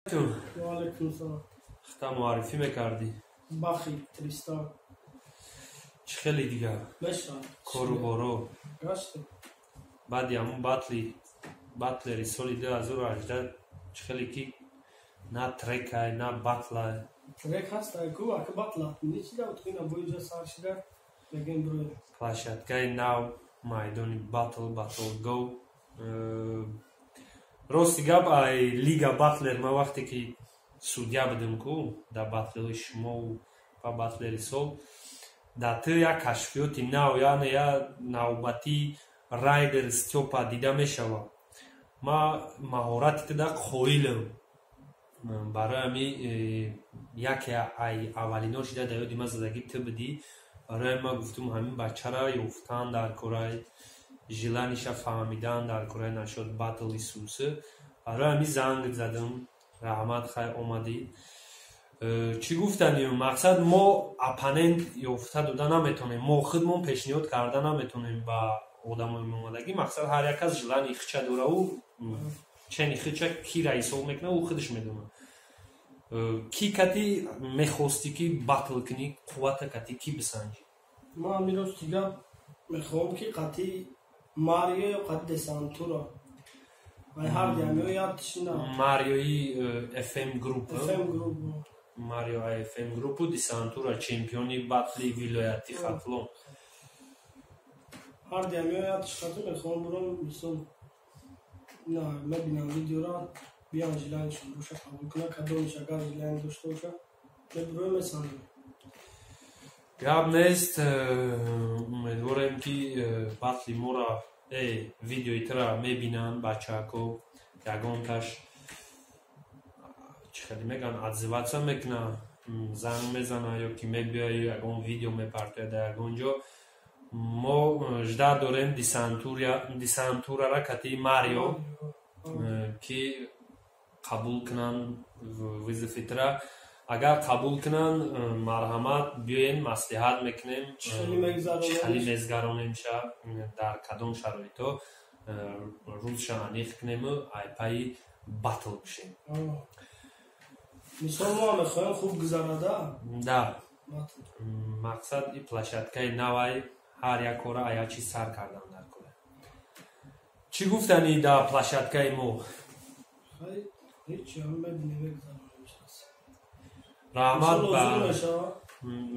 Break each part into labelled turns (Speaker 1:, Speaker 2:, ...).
Speaker 1: وعلیکم سلام.
Speaker 2: خدا معرفی میکردی؟
Speaker 1: بخی تریستان
Speaker 2: چه خیلی دیگه
Speaker 1: بشتن
Speaker 2: کارو بارو
Speaker 1: گشتم
Speaker 2: بعد همون بطلری سالی 2018 چه خیلی کی نه ترک های نه بطل
Speaker 1: ترک هست کو اک بطلات نیچی داوت خینا بویجا سار شده بگیم بروی
Speaker 2: площадкаи нав майдони батл го рости гап ай лига батлер ма вақте ки судя будем ку дар батлери шумову ва батлери сол дар ту як кашфиёти нав яъне як навбатӣ райдер стёпа дида мешавад ма маҳорати туда қоилам барои ҳами яке ай аввалино шида дар ёди ма задагӣ ту будӣ барои ма гуфтум ҳамин бачаро ёфтан дар кораи жиланиша фаҳмидан дар кораи нашод батли сӯси барои ҳамин занг задам раҳмат хай омадӣ чӣ гуфтанӣ мақсад мо оппонент ёфта дода наметонем мо худмон пешниҳод карда наметонем ба одамои омадагӣ мақсад ҳар як кас жилани хича дораву чени хича кира ҳисоб мекунад ӯ худаш медонад ки кати мехостӣ ки батл кунӣ қуввата кати ки бисанҷӣ
Speaker 1: ма амиростига мехоҳам ки қати марио ё қати десантура ай ҳар ямё ятшина
Speaker 2: мариои fm групп
Speaker 1: груп
Speaker 2: марио fm группу десантура чемпиони батли вилояти хатлон
Speaker 1: ҳар ямё ятшхату мехоҳам бурам мисол на мебинам видеора биан жиланишон боша қабул кунад кадомиш агар жилани дошта боша мебурӯем месанем
Speaker 2: гап нест умедворем ки батли мора видеои тра мебинанд бачаҳако ягонташ чӣ хеле мегӯянд отзываться мекуна занг мезана ё ки мебиёи ягон видео мепартояд дар ягон ҷо мо жда дорем десантурара кати марио ки қабул кунанд визифитра агар қабул кунанд марҳамат биёен маслиҳат мекунем чӣ хеле мезгаронем ша дар кадом шароито рӯзша аниқ кунему айпаи батл кушем
Speaker 1: мисол мо мехоҳем хуб гузарада
Speaker 2: да мақсад и площадкаи навай ҳар як кора аячи сар кардан дар кора чӣ гуфтанӣ дар площадкаи мо раҳмат ба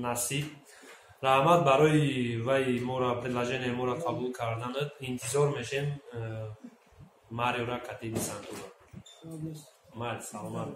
Speaker 2: насиб раҳмат барои вай мора предложение мора қабул карданат интизор мешем мариора кати десантура майли саломат